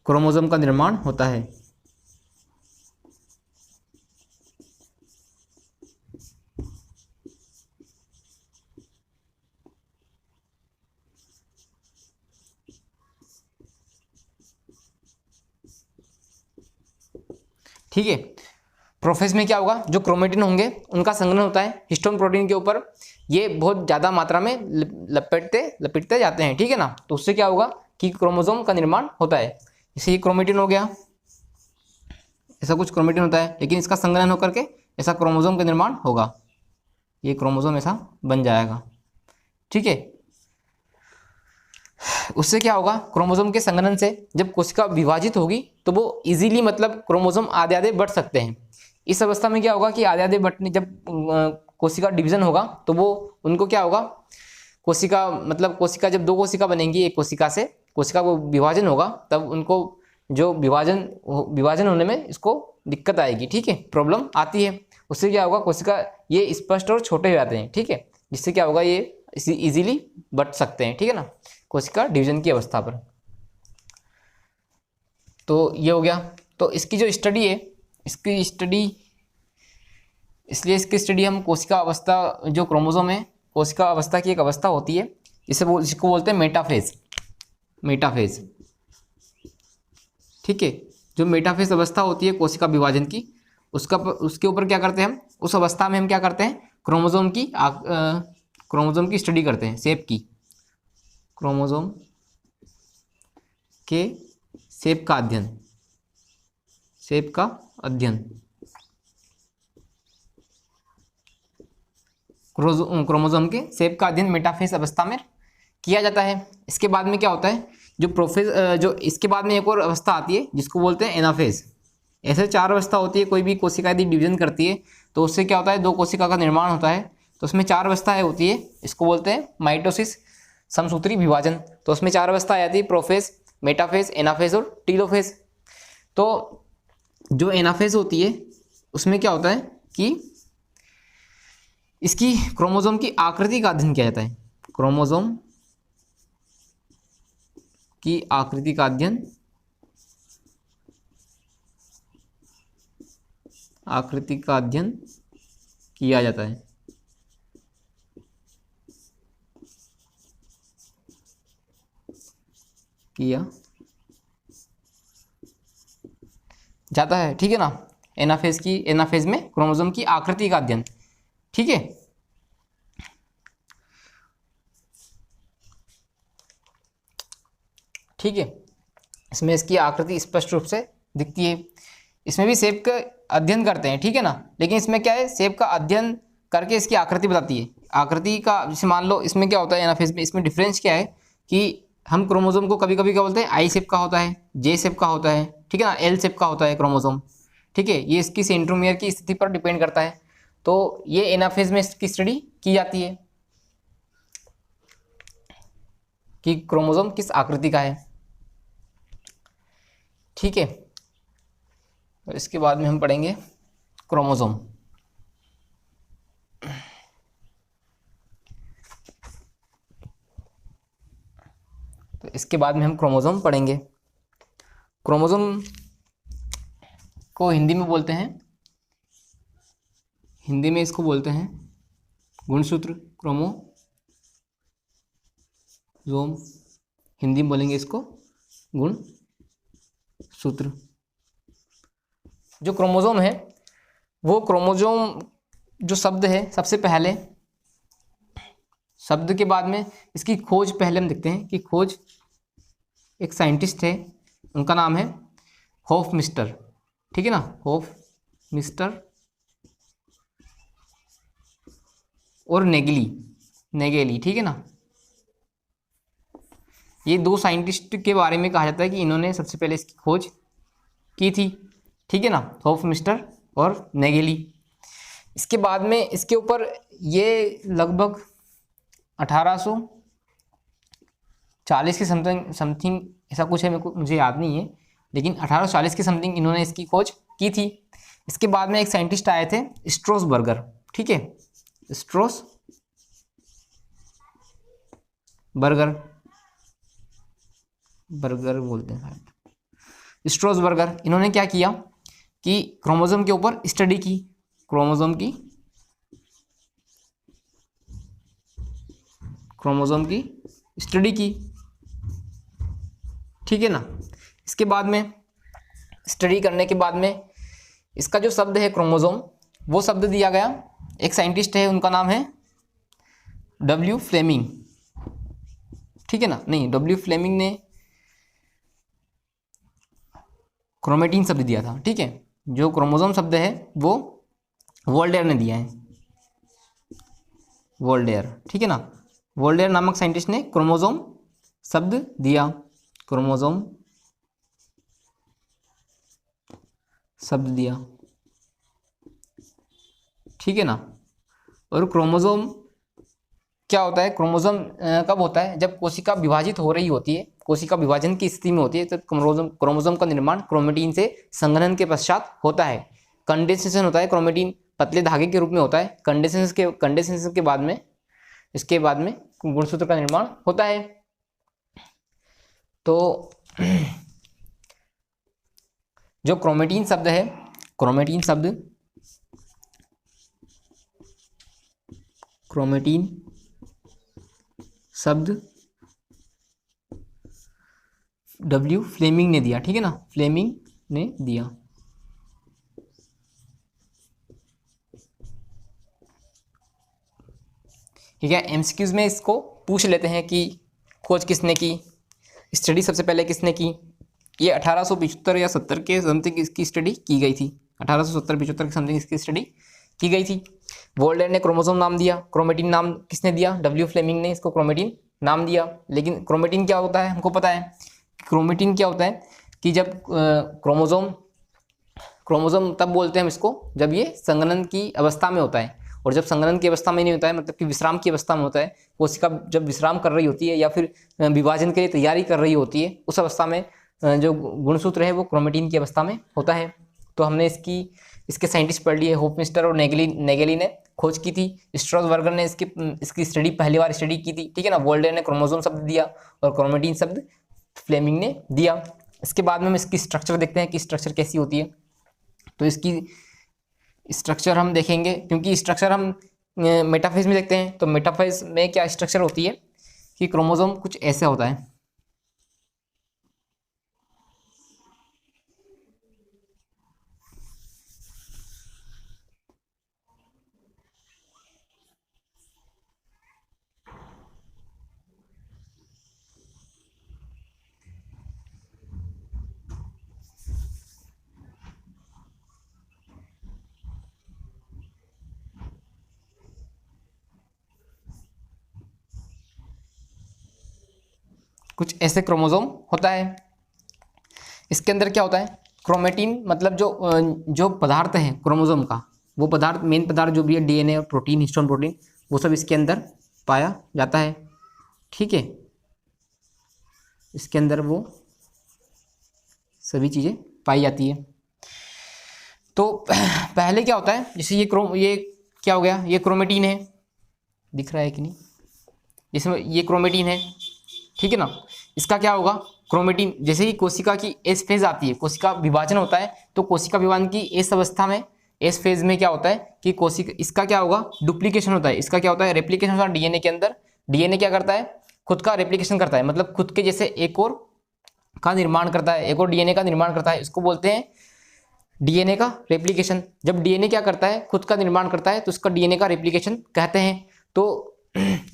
क्रोमोसोम का निर्माण होता है, ठीक है। प्रोफेज में क्या होगा, जो क्रोमेटिन होंगे उनका संघनन होता है हिस्टोन प्रोटीन के ऊपर, ये बहुत ज़्यादा मात्रा में लपेटते जाते हैं, ठीक है ना। तो उससे क्या होगा कि क्रोमोसोम का निर्माण होता है। जैसे ये क्रोमेटिन हो गया, ऐसा कुछ क्रोमेटिन होता है, लेकिन इसका संघनन होकर के ऐसा क्रोमोसोम का निर्माण होगा, ये क्रोमोसोम ऐसा बन जाएगा, ठीक है। उससे क्या होगा, क्रोमोसोम के संघनन से जब कोशिका विभाजित होगी तो वो इजीली, मतलब क्रोमोसोम आधे आधे बढ़ सकते हैं। इस अवस्था में क्या होगा कि आधे आधे बढ़ने, जब कोशिका डिवीजन होगा तो वो उनको क्या होगा, कोशिका मतलब कोशिका जब दो कोशिका बनेंगी, एक कोशिका से कोशिका को विभाजन होगा, तब उनको जो विभाजन होने में इसको दिक्कत आएगी, ठीक है, प्रॉब्लम आती है। उससे क्या होगा, कोशिका ये स्पष्ट और छोटे हो जाते हैं, ठीक है, जिससे क्या होगा ये इजीली बढ़ सकते हैं, ठीक है ना, कोशिका डिवीजन की अवस्था पर। तो ये हो गया। तो इसकी जो स्टडी है इसकी स्टडी, इसलिए इसकी स्टडी हम कोशिका अवस्था, जो क्रोमोसोम है कोशिका अवस्था की एक अवस्था होती है, जिसको बोलते हैं मेटाफेज। मेटाफेज, ठीक है। जो मेटाफेज अवस्था होती है कोशिका विभाजन की, उसके ऊपर क्या करते हैं हम, उस अवस्था में हम क्या करते हैं, क्रोमोसोम की स्टडी करते हैं, शेप की, क्रोमोसोम के शेप का अध्ययन, शेप का अध्ययन क्रोमोसोम के शेप का अध्ययन मेटाफेज अवस्था में किया जाता है। इसके बाद में क्या होता है, जो इसके बाद में एक और अवस्था आती है जिसको बोलते हैं एनाफेज। ऐसे 4 अवस्था होती है, कोई भी कोशिका यदि डिवीजन करती है तो उससे क्या होता है, 2 कोशिका का निर्माण होता है, तो उसमें 4 अवस्थाएं होती है। इसको बोलते हैं माइटोसिस, समसूत्री विभाजन। तो उसमें 4 अवस्था आती है, प्रोफेज, मेटाफेज, एनाफेज और टीलोफेज। तो जो एनाफेज होती है उसमें क्या होता है कि इसकी क्रोमोसोम की आकृति का अध्ययन किया जाता है, क्रोमोसोम की आकृति का अध्ययन, आकृति का अध्ययन किया जाता है। किया जाता है, ठीक है ना। एनाफेज में क्रोमोसोम की आकृति का अध्ययन, ठीक है। ठीक है, इसमें इसकी आकृति स्पष्ट रूप से दिखती है। इसमें भी शेप का अध्ययन करते हैं, ठीक है ना, लेकिन इसमें क्या है, शेप का अध्ययन करके इसकी आकृति बताती है। आकृति का, जैसे मान लो इसमें क्या होता है एनाफेज में, इसमें डिफरेंस क्या है कि हम क्रोमोसोम को कभी कभी क्या बोलते हैं, आई शेप का होता है, जे शेप का होता है, ठीक है ना, एल शेप का होता है क्रोमोसोम, ठीक है। ये इसकी सेंट्रोमियर की स्थिति पर डिपेंड करता है। तो ये एनाफेज में इसकी स्टडी की जाती है कि क्रोमोसोम किस आकृति का है, ठीक है। और इसके बाद में हम पढ़ेंगे क्रोमोसोम। तो इसके बाद में हम क्रोमोसोम पढ़ेंगे। क्रोमोसोम को हिंदी में बोलते हैं, हिंदी में इसको बोलते हैं गुणसूत्र, क्रोमोसोम, हिंदी में बोलेंगे इसको गुणसूत्र। जो क्रोमोसोम है वो क्रोमोसोम जो शब्द है, सबसे पहले शब्द के बाद में इसकी खोज पहले हम देखते हैं कि खोज एक साइंटिस्ट है, उनका नाम है होफमिस्टर, ठीक है ना, होफमिस्टर और नेगेली, ठीक है ना। ये 2 साइंटिस्ट के बारे में कहा जाता है कि इन्होंने सबसे पहले इसकी खोज की थी, ठीक है ना, होफमिस्टर और नेगेली। इसके बाद में इसके ऊपर ये लगभग 1840 के समथिंग ऐसा कुछ है, मुझे याद नहीं है, लेकिन 1840 के समथिंग इन्होंने इसकी खोज की थी। इसके बाद में एक साइंटिस्ट आए थे, स्ट्रोसबर्गर, ठीक है, स्ट्रोसबर्गर बोलते हैं, स्ट्रोसबर्गर। इन्होंने क्या किया कि क्रोमोसोम के ऊपर स्टडी की, क्रोमोसोम की स्टडी की, ठीक है ना। इसके बाद में स्टडी करने के बाद में इसका जो शब्द है क्रोमोसोम, वो शब्द दिया गया, एक साइंटिस्ट है उनका नाम है W. फ्लेमिंग, ठीक है ना, नहीं, W. फ्लेमिंग ने क्रोमेटिन शब्द दिया था, ठीक है। जो क्रोमोसोम शब्द है वो वोल्डेयर ने दिया है, वोल्डेयर, ठीक है ना। वोल्डेयर नामक साइंटिस्ट ने क्रोमोसोम शब्द दिया, क्रोमोसोम शब्द दिया, ठीक है ना। और क्रोमोसोम क्या होता है, क्रोमोसोम कब होता है, जब कोशिका विभाजित हो रही होती है, कोशिका विभाजन की स्थिति में होती है, तो क्रोमोसोम का निर्माण क्रोमेटिन से संघनन के पश्चात होता है। कंडेंसेशन होता है, क्रोमेटिन पतले धागे के रूप में होता है, कंडेंसेशन के बाद में, इसके बाद में गुणसूत्र का निर्माण होता है। तो जो क्रोमेटिन शब्द है क्रोमेटिन शब्द डब्ल्यू फ्लेमिंग ने दिया, ठीक है ना, फ्लेमिंग ने दिया। ठीक है, एमसीक्यूज में इसको पूछ लेते हैं कि खोज किसने की, स्टडी सबसे पहले किसने की। ये 1875 या 70 के समथिंग इसकी स्टडी की गई थी, 1870-75 के समथिंग इसकी स्टडी की गई थी। वोल्डेन ने क्रोमोसोम नाम दिया, क्रोमेटिन नाम किसने दिया, डब्ल्यू फ्लेमिंग ने इसको क्रोमेटिन नाम दिया। लेकिन क्रोमेटिन क्या होता है, हमको पता है क्रोमेटिन क्या होता है कि जब क्रोमोसोम तब बोलते हैं हम इसको जब ये संघनन की अवस्था में होता है, और जब संघनन की अवस्था में नहीं होता है मतलब कि विश्राम की अवस्था में होता है, कोशिका जब विश्राम कर रही होती है या फिर विभाजन के लिए तैयारी कर रही होती है, उस अवस्था में जो गुणसूत्र है वो क्रोमेटिन की अवस्था में होता है। तो हमने इसके साइंटिस्ट पढ़ लिए, होफमिस्टर और नेगेली ने खोज की थी। स्ट्रॉसबर्गर ने इसकी स्टडी पहली बार स्टडी की थी, ठीक है ना। वोल्डेन ने क्रोमोसोम शब्द दिया और क्रोमेटिन शब्द फ्लेमिंग ने दिया। इसके बाद में हम इसकी स्ट्रक्चर देखते हैं कि स्ट्रक्चर कैसी होती है। तो इसकी स्ट्रक्चर हम देखेंगे, क्योंकि स्ट्रक्चर हम मेटाफेज में देखते हैं। तो मेटाफेज में क्या स्ट्रक्चर होती है कि क्रोमोसोम कुछ ऐसे होता है, कुछ ऐसे क्रोमोसोम होता है। इसके अंदर क्या होता है, क्रोमेटिन मतलब जो पदार्थ है क्रोमोसोम का, वो पदार्थ मेन पदार्थ जो भी है डीएनए और प्रोटीन, हिस्टोन प्रोटीन, वो सब इसके अंदर पाया जाता है, ठीक है। इसके अंदर वो सभी चीज़ें पाई जाती है। तो पहले क्या होता है, जैसे ये क्या हो गया, ये क्रोमेटिन है, दिख रहा है कि नहीं, इसमें ये क्रोमेटिन है, ठीक है ना। इसका क्या होगा, क्रोमेटिन जैसे ही कोशिका की एस फेज आती है, कोशिका विभाजन होता है, तो कोशिका विभाजन की एस अवस्था में, एस फेज में क्या होता है कि कोशिका, इसका क्या होगा, डुप्लीकेशन होता है, इसका क्या होता है, रेप्लिकेशन होता है डीएनए के अंदर। डीएनए क्या करता है, खुद का रेप्लिकेशन करता है, मतलब खुद के जैसे एक और का निर्माण करता है, एक और डीएनए का निर्माण करता है, इसको बोलते हैं डीएनए का रेप्लिकेशन। जब डीएनए क्या करता है, खुद का निर्माण करता है, तो उसका डीएनए का रेप्लिकेशन कहते हैं। तो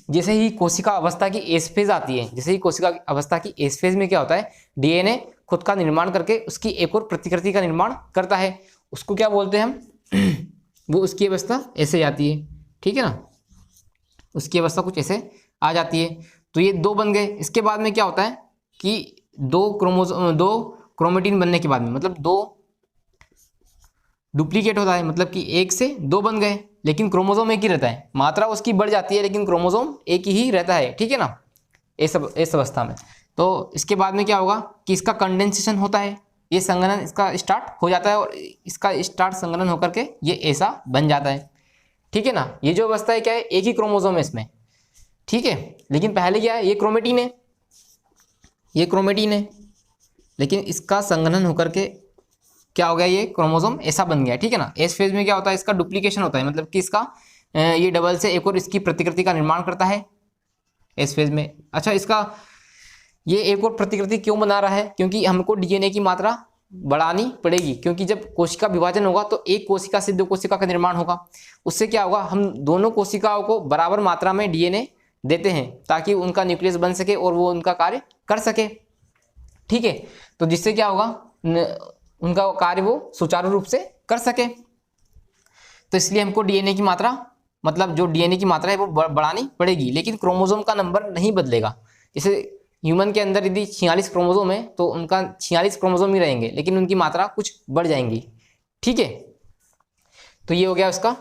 जैसे ही कोशिका अवस्था की एस फेज आती है, जैसे ही कोशिका अवस्था की एस फेज में क्या होता है, डीएनए खुद का निर्माण करके उसकी एक और प्रतिकृति का निर्माण करता है, उसको क्या बोलते हैं हम वो उसकी अवस्था ऐसे जाती है, ठीक है ना, उसकी अवस्था कुछ ऐसे आ जाती है। तो ये दो बन गए। इसके बाद में क्या होता है कि दो क्रोमेटिन बनने के बाद में, मतलब दो डुप्लीकेट होता है, मतलब कि एक से दो बन गए, लेकिन क्रोमोसोम एक ही रहता है, मात्रा उसकी बढ़ जाती है लेकिन क्रोमोसोम एक ही रहता है, ठीक है ना, इस अवस्था में। तो इसके बाद में क्या होगा कि इसका कंडेंसेशन होता है, ये संघनन इसका स्टार्ट हो जाता है, और इसका स्टार्ट संघनन होकर के ये ऐसा बन जाता है, ठीक है ना। ये जो अवस्था है क्या है, एक ही क्रोमोसोम है इसमें, ठीक है। लेकिन पहले क्या है, ये क्रोमेटिन है, ये क्रोमेटिन है, लेकिन इसका संघनन होकर के क्या हो गया, ये क्रोमोसोम ऐसा बन गया, ठीक है ना। एस फेज में क्या होता है, इसका डुप्लीकेशन होता है, मतलब कि इसका ये डबल से एक और इसकी प्रतिकृति का निर्माण करता है एस फेज में। अच्छा, इसका ये एक और प्रतिकृति क्यों बना रहा है, क्योंकि हमको डीएनए की मात्रा बढ़ानी पड़ेगी, क्योंकि जब कोशिका विभाजन होगा तो एक कोशिका से दो कोशिका का निर्माण होगा। उससे क्या होगा, हम दोनों कोशिकाओं को बराबर मात्रा में डीएनए देते हैं ताकि उनका न्यूक्लियस बन सके और वो उनका कार्य कर सके, ठीक है। तो जिससे क्या होगा, उनका कार्य वो सुचारू रूप से कर सके। तो इसलिए हमको डीएनए की मात्रा, मतलब जो डीएनए की मात्रा है वो बढ़ानी पड़ेगी, लेकिन क्रोमोसोम का नंबर नहीं बदलेगा। जैसे ह्यूमन के अंदर यदि 46 क्रोमोसोम है तो उनका 46 क्रोमोसोम ही रहेंगे, लेकिन उनकी मात्रा कुछ बढ़ जाएंगी, ठीक है। तो ये हो गया उसका।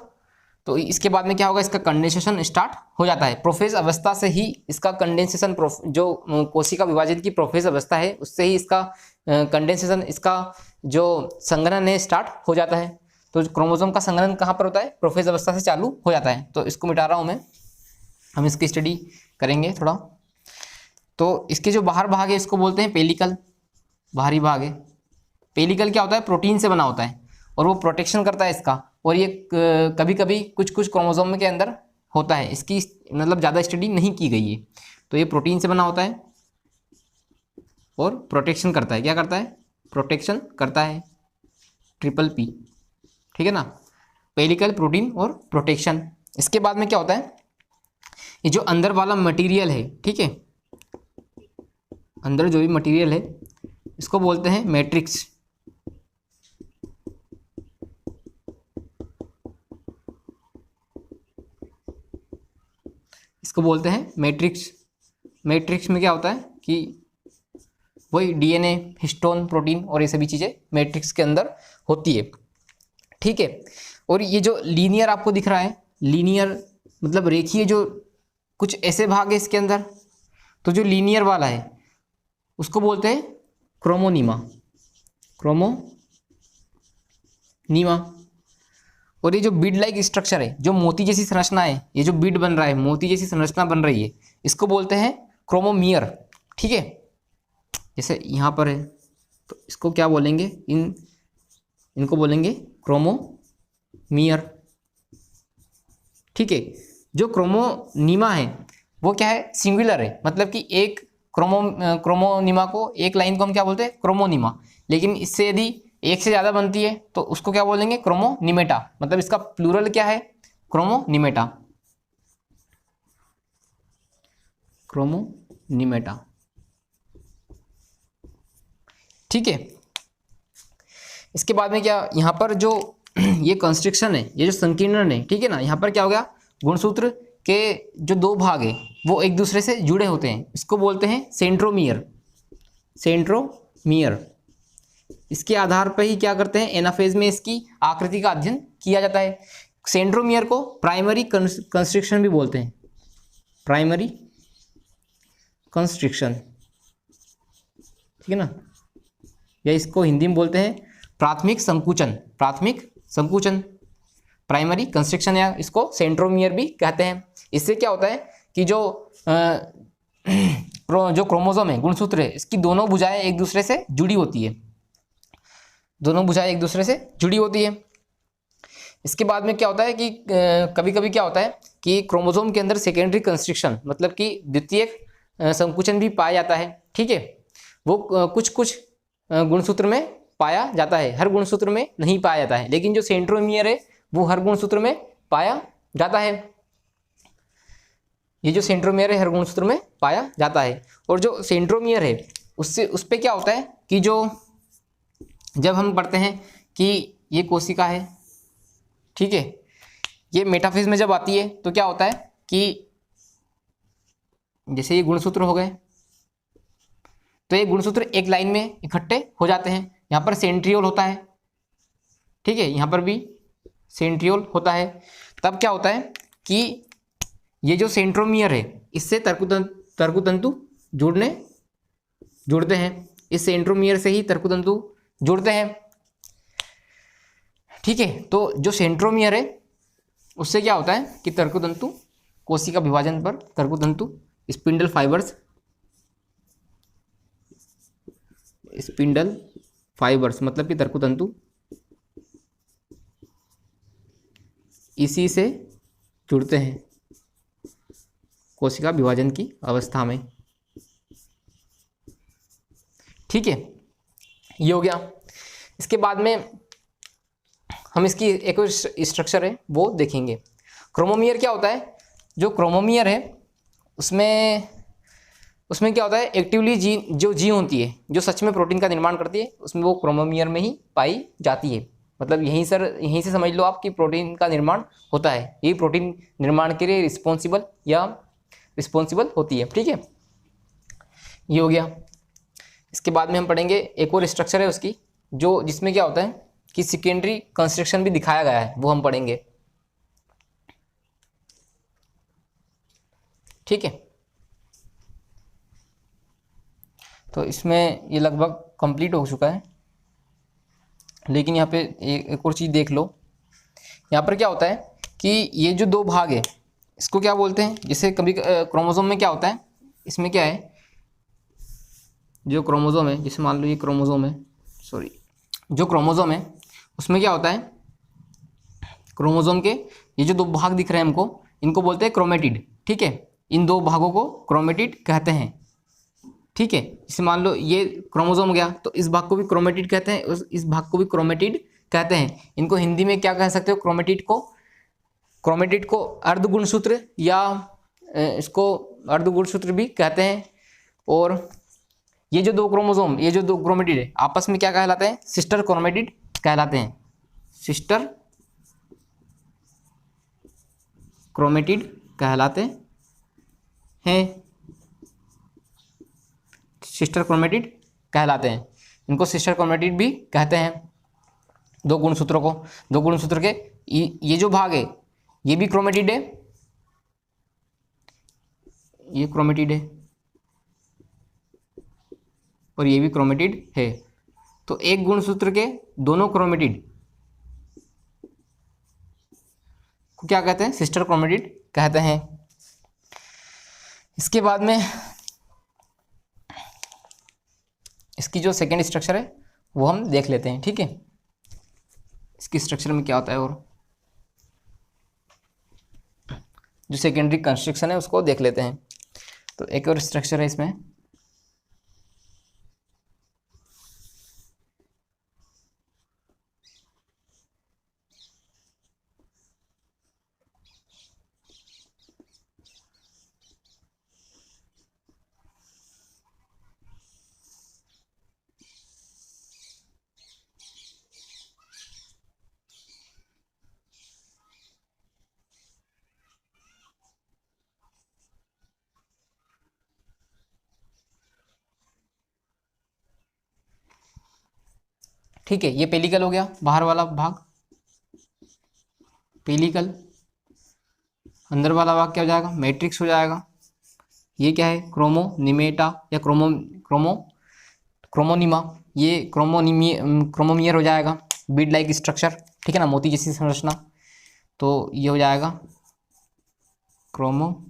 तो इसके बाद में क्या होगा, इसका कंडेंसेशन स्टार्ट हो जाता है। प्रोफेज अवस्था से ही इसका कंडेंसेशन, जो कोशिका विभाजन की प्रोफेज अवस्था है उससे ही इसका कंडेंसेशन, इसका जो संघनन है स्टार्ट हो जाता है। तो क्रोमोसोम का संघनन कहाँ पर होता है, प्रोफेज अवस्था से चालू हो जाता है। तो इसको मिटा रहा हूँ मैं, हम इसकी स्टडी करेंगे थोड़ा। तो इसके जो बाहर भाग है इसको बोलते हैं पेलिकल, बाहरी भाग है। पेलिकल क्या होता है, प्रोटीन से बना होता है, और वो प्रोटेक्शन करता है इसका। और ये कभी कभी कुछ कुछ क्रोमोसोम के अंदर होता है, इसकी मतलब ज़्यादा स्टडी नहीं की गई है। तो ये प्रोटीन से बना होता है और प्रोटेक्शन करता है। क्या करता है? प्रोटेक्शन करता है। ट्रिपल पी, ठीक है ना, पेलिकल, प्रोटीन और प्रोटेक्शन। इसके बाद में क्या होता है, ये जो अंदर वाला मटेरियल है, ठीक है, अंदर जो भी मटेरियल है इसको बोलते हैं मैट्रिक्स। इसको बोलते हैं मैट्रिक्स। मैट्रिक्स में क्या होता है कि वही डीएनए, हिस्टोन, प्रोटीन और ये सभी चीज़ें मैट्रिक्स के अंदर होती है, ठीक है। और ये जो लीनियर आपको दिख रहा है, लीनियर मतलब रेखीय, जो कुछ ऐसे भाग है इसके अंदर, तो जो लीनियर वाला है उसको बोलते हैं क्रोमोनीमा। क्रोमोनीमा। और ये जो बीड लाइक स्ट्रक्चर है, जो मोती जैसी संरचना है, ये जो बीड बन रहा है, मोती जैसी संरचना बन रही है, इसको बोलते हैं क्रोमोमियर, ठीक है। जैसे यहाँ पर है तो इसको क्या बोलेंगे, इनको बोलेंगे क्रोमोमियर, ठीक है। जो क्रोमोनीमा है वो क्या है, सिंगुलर है, मतलब कि एक क्रोमोनीमा को, एक लाइन को हम क्या बोलते हैं, क्रोमोनीमा। लेकिन इससे यदि एक से ज़्यादा बनती है तो उसको क्या बोलेंगे, क्रोमोनिमेटा। मतलब इसका प्लूरल क्या है, क्रोमोनिमेटा। क्रोमोनिमेटा, ठीक है। इसके बाद में क्या, यहाँ पर जो ये कंस्ट्रक्शन है, ये जो संकीर्णन है, ठीक है ना, यहाँ पर क्या हो गया, गुणसूत्र के जो दो भाग है वो एक दूसरे से जुड़े होते हैं, इसको बोलते हैं सेंट्रोमियर। सेंट्रोमियर। इसके आधार पर ही क्या करते हैं, एनाफेज में इसकी आकृति का अध्ययन किया जाता है। सेंट्रोमियर को प्राइमरी कंस्ट्रक्शन भी बोलते हैं, प्राइमरी कंस्ट्रक्शन, ठीक है ना, या इसको हिंदी में बोलते हैं प्राथमिक संकुचन। प्राथमिक संकुचन, प्राइमरी कंस्ट्रक्शन, या इसको सेंट्रोमियर भी कहते हैं। इससे क्या होता है कि जो क्रोमोसोम है, गुणसूत्र है, इसकी दोनों भुजाएं एक दूसरे से जुड़ी होती है, दोनों भुजाएं एक दूसरे से जुड़ी होती है। इसके बाद में क्या होता है कि कभी कभी क्या होता है कि क्रोमोसोम के अंदर सेकेंडरी कंस्ट्रक्शन, मतलब कि द्वितीयक संकुचन भी पाया जाता है, ठीक है। वो कुछ कुछ गुणसूत्र में पाया जाता है, हर गुणसूत्र में नहीं पाया जाता है। लेकिन जो सेंट्रोमियर है वो हर गुणसूत्र में पाया जाता है। ये जो सेंट्रोमियर है हर गुणसूत्र में पाया जाता है। और जो सेंट्रोमियर है उससे, उस पर क्या होता है कि जो जब हम पढ़ते हैं कि ये कोशिका है, ठीक है, ये मेटाफेज में जब आती है तो क्या होता है कि जैसे ये गुणसूत्र हो गए, तो ये गुणसूत्र एक लाइन में इकट्ठे हो जाते हैं। यहाँ पर सेंट्रियोल होता है, ठीक है, यहाँ पर भी सेंट्रियोल होता है। तब क्या होता है कि ये जो सेंट्रोमियर है इससे तर्कुतंतु जुड़ते हैं। इस सेंट्रोमियर से ही तर्कुतंतु जुड़ते हैं, ठीक है। तो जो सेंट्रोमियर है उससे क्या होता है कि तर्कुतंतु, कोशिका विभाजन पर तर्कुतंतु, स्पिंडल फाइबर्स मतलब कि तर्कुतंतु इसी से जुड़ते हैं कोशिका विभाजन की अवस्था में, ठीक है। ये हो गया। इसके बाद में हम इसकी एक और स्ट्रक्चर है वो देखेंगे। क्रोमोमियर क्या होता है, जो क्रोमोमियर है उसमें क्या होता है, एक्टिवली जीन होती है जो सच में प्रोटीन का निर्माण करती है, उसमें वो क्रोमोमियर में ही पाई जाती है। मतलब यहीं से समझ लो आप कि प्रोटीन का निर्माण होता है, यही प्रोटीन निर्माण के लिए रिस्पॉन्सिबल होती है, ठीक है। ये हो गया। इसके बाद में हम पढ़ेंगे एक और स्ट्रक्चर है उसकी, जो जिसमें क्या होता है कि सेकेंडरी कंस्ट्रक्शन भी दिखाया गया है, वो हम पढ़ेंगे, ठीक है। तो इसमें ये लगभग कंप्लीट हो चुका है, लेकिन यहाँ पे एक और चीज़ देख लो। यहाँ पर क्या होता है कि ये जो दो भाग है इसको क्या बोलते हैं, जैसे कभी क्रोमोसोम में क्या होता है, इसमें क्या है, जो क्रोमोसोम है, जैसे मान लो ये क्रोमोसोम है, जो क्रोमोसोम है उसमें क्या होता है, क्रोमोसोम के ये जो दो भाग दिख रहे हैं हमको, इनको बोलते हैं क्रोमेटिड। ठीक है, इन दो भागों को क्रोमेटिड कहते हैं। ठीक है, जैसे मान लो ये क्रोमोसोम हो गया, तो इस भाग को भी क्रोमेटिड कहते हैं, इस भाग को भी क्रोमेटिड कहते हैं। इनको हिंदी में क्या कह सकते हो, क्रोमेटिड को अर्धगुणसूत्र या इसको अर्धगुणसूत्र भी कहते हैं। और ये जो दो क्रोमोसोम, ये जो दो क्रोमेटिड है, आपस में क्या कहलाते हैं, सिस्टर क्रोमेटिड कहलाते हैं। सिस्टर क्रोमेटिड कहलाते हैं, सिस्टर क्रोमेटिड कहलाते हैं। इनको सिस्टर क्रोमेटिड भी कहते हैं, दो गुणसूत्रों को। दो गुणसूत्र के ये जो भाग है ये भी क्रोमेटिड है, ये क्रोमेटिड है और ये भी क्रोमेटिड है। तो एक गुणसूत्र के दोनों क्रोमेटिड को क्या कहते हैं, सिस्टर क्रोमेटिड कहते हैं। इसके बाद में इसकी जो सेकेंड स्ट्रक्चर है वो हम देख लेते हैं। ठीक है, इसकी स्ट्रक्चर में क्या होता है, और जो सेकेंडरी कंस्ट्रक्शन है उसको देख लेते हैं। तो एक और स्ट्रक्चर है इसमें, ठीक है, ये पेलिकल हो गया, बाहर वाला भाग पेलिकल। अंदर वाला भाग क्या हो जाएगा, मैट्रिक्स हो जाएगा। ये क्या है, क्रोमोनिमेटा या क्रोमोनिमा, ये क्रोमोमियर हो जाएगा। बीड लाइक स्ट्रक्चर, ठीक है ना, मोती जैसी संरचना। तो ये हो जाएगा क्रोमोनिमा,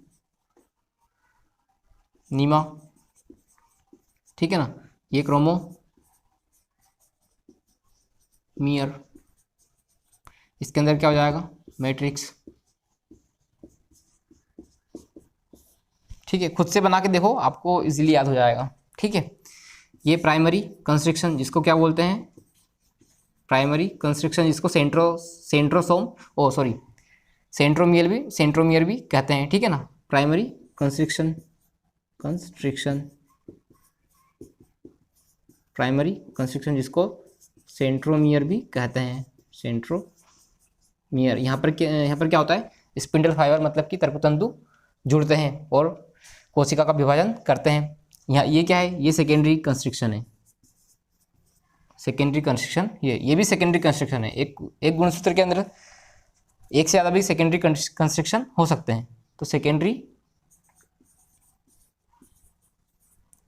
ठीक है ना। ये क्रोमोमियर, इसके अंदर क्या हो जाएगा, मैट्रिक्स। ठीक है, खुद से बना के देखो, आपको इजीली याद हो जाएगा। ठीक है, ये प्राइमरी कंस्ट्रक्शन जिसको क्या बोलते हैं, प्राइमरी कंस्ट्रक्शन जिसको सेंट्रोमियर भी कहते हैं। ठीक है ना, प्राइमरी कंस्ट्रक्शन प्राइमरी कंस्ट्रक्शन जिसको सेंट्रोमियर भी कहते हैं। सेंट्रोमियर, यहाँ पर क्या होता है, स्पिंडल फाइबर मतलब कि तंतु जुड़ते हैं और कोशिका का विभाजन करते हैं। यहाँ ये क्या है, ये सेकेंडरी कंस्ट्रक्शन है। सेकेंडरी कंस्ट्रक्शन, ये भी सेकेंडरी कंस्ट्रक्शन है। एक गुणसूत्र के अंदर एक से ज़्यादा भी सेकेंडरी कंस्ट्रक्शन हो सकते हैं। तो सेकेंडरी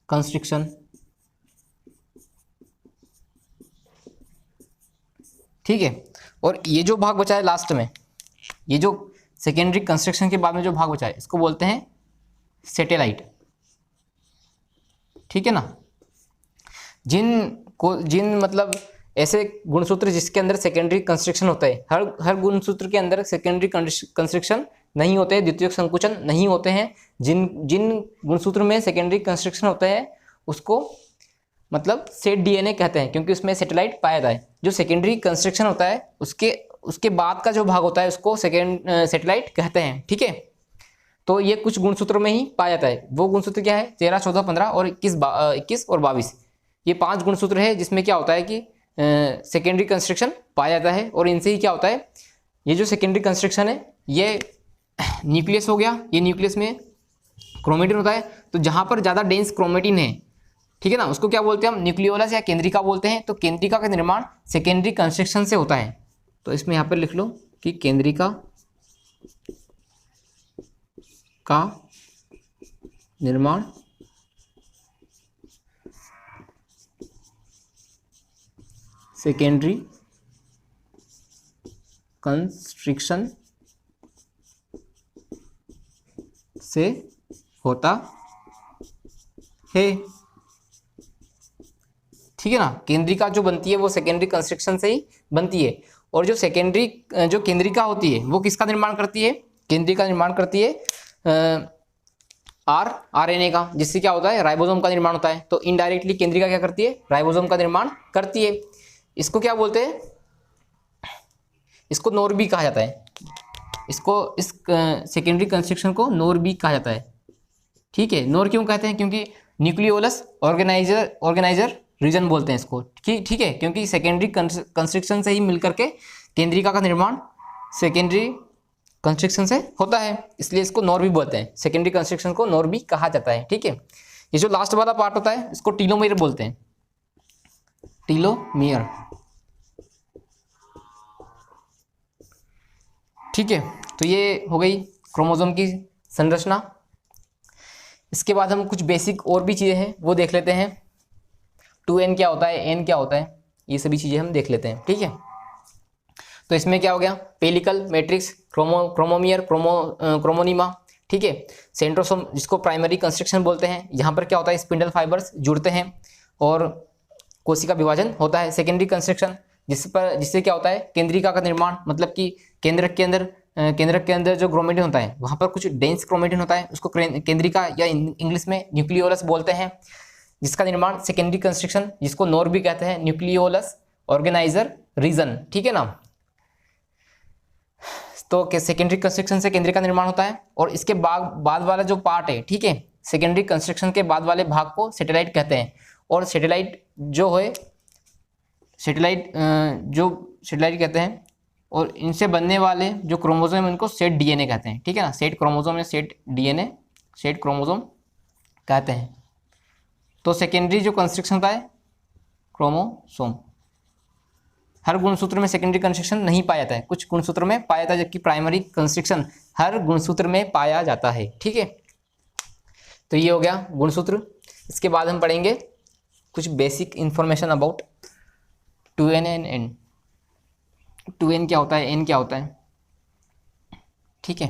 कंस्ट्रक्शन, ठीक है। और ये जो भाग बचा है लास्ट में, ये जो सेकेंडरी कंस्ट्रक्शन के बाद में जो भाग बचा है, इसको बोलते हैं सैटेलाइट। ठीक है ना, जिन मतलब ऐसे गुणसूत्र जिसके अंदर सेकेंडरी कंस्ट्रक्शन होता है, हर गुणसूत्र के अंदर सेकेंडरी कंस्ट्रक्शन नहीं होते हैं, द्वितीयक संकुचन नहीं होते हैं। जिन गुणसूत्र में सेकेंडरी कंस्ट्रक्शन होता है उसको मतलब सेट डीएनए कहते हैं, क्योंकि उसमें सैटेलाइट पाया जाता है। जो सेकेंडरी कंस्ट्रक्शन होता है उसके बाद का जो भाग होता है उसको सैटेलाइट कहते हैं। ठीक है, तो ये कुछ गुणसूत्रों में ही पाया जाता है। वो गुणसूत्र क्या है, 13, 14, 15 और 21 और 22, ये 5 गुणसूत्र है जिसमें क्या होता है कि सेकेंडरी कंस्ट्रक्शन पाया जाता है। और इनसे ही क्या होता है, ये जो सेकेंडरी कंस्ट्रक्शन है ये न्यूक्लियस हो गया, ये न्यूक्लियस में क्रोमेटिन होता है। तो जहाँ पर ज़्यादा डेंस क्रोमेटिन है, ठीक है ना, उसको क्या बोलते हैं हम, न्यूक्लियोलस या केंद्रिका बोलते हैं। तो केंद्रिका का निर्माण सेकेंडरी कंस्ट्रक्शन से होता है। तो इसमें यहाँ पर लिख लो कि केंद्रिका का निर्माण सेकेंडरी कंस्ट्रक्शन से होता है। ठीक है ना। केंद्रिका जो बनती है वो सेकेंडरी कंस्ट्रक्शन से ही बनती है, और जो केंद्रिका होती है वो किसका निर्माण करती है, केंद्रिका निर्माण करती है आरएनए का, जिससे क्या होता है, राइबोसोम का निर्माण होता है। तो इनडायरेक्टली केंद्रिका क्या करती है, राइबोसोम का निर्माण करती है। इसको क्या बोलते हैं, इसको नोर भी कहा जाता है, इसको इस सेकेंडरी कंस्ट्रक्शन को नोर भी कहा जाता है। ठीक है, नोर क्यों कहते हैं, क्योंकि न्यूक्लियोलस ऑर्गेनाइजर रीजन बोलते हैं इसको। ठीक है, क्योंकि सेकेंडरी कंस्ट्रक्शन से ही मिलकर के केंद्रिका का निर्माण सेकेंडरी कंस्ट्रक्शन से होता है, इसलिए इसको नोर भी बोलते हैं। सेकेंडरी कंस्ट्रक्शन को नोर भी कहा जाता है। ठीक है, ये जो लास्ट वाला पार्ट होता है इसको टीलोमेयर बोलते हैं, टीलोमेयर। ठीक है, तो ये हो गई क्रोमोसोम की संरचना। इसके बाद हम कुछ बेसिक और भी चीज़ें हैं वो देख लेते हैं। 2n क्या होता है, n क्या होता है, ये सभी चीज़ें हम देख लेते हैं। ठीक है, तो इसमें क्या हो गया, पेलिकल मैट्रिक्स, क्रोमोमियर, क्रोमोनीमा। ठीक है, सेंट्रोसोम जिसको प्राइमरी कंस्ट्रक्शन बोलते हैं, यहाँ पर क्या होता है, स्पिंडल फाइबर्स जुड़ते हैं और कोशिका विभाजन होता है। सेकेंडरी कंस्ट्रक्शन जिससे क्या होता है, केंद्रिका का निर्माण, मतलब कि केंद्रक के अंदर जो क्रोमेटिन होता है वहाँ पर कुछ डेंस क्रोमेटिन होता है, उसको केंद्रिका या इंग्लिश में न्यूक्लियोलस बोलते हैं, जिसका निर्माण सेकेंडरी कंस्ट्रक्शन, जिसको नोर भी कहते हैं, न्यूक्लियोलस ऑर्गेनाइजर रीजन। ठीक है ना, तो सेकेंडरी कंस्ट्रक्शन से केंद्रिका का निर्माण होता है। और इसके बाद वाला जो पार्ट है, ठीक है, सेकेंडरी कंस्ट्रक्शन के बाद वाले भाग को सैटेलाइट कहते हैं। और सैटेलाइट सैटेलाइट कहते हैं, और इनसे बनने वाले जो क्रोमोसोम उनको सेट डीएनए कहते हैं। ठीक है ना, सेट क्रोमोसोम या सेट डीएनए, सेट क्रोमोसोम कहते हैं। तो सेकेंडरी जो कंस्ट्रक्शन होता है क्रोमोसोम, हर गुणसूत्र में सेकेंडरी कंस्ट्रक्शन नहीं पाया जाता है, कुछ गुणसूत्र में पाया जाता है, जबकि प्राइमरी कंस्ट्रक्शन हर गुणसूत्र में पाया जाता है। ठीक है, तो ये हो गया गुणसूत्र। इसके बाद हम पढ़ेंगे कुछ basic information about 2n and n। 2n क्या होता है, n क्या होता है। ठीक है,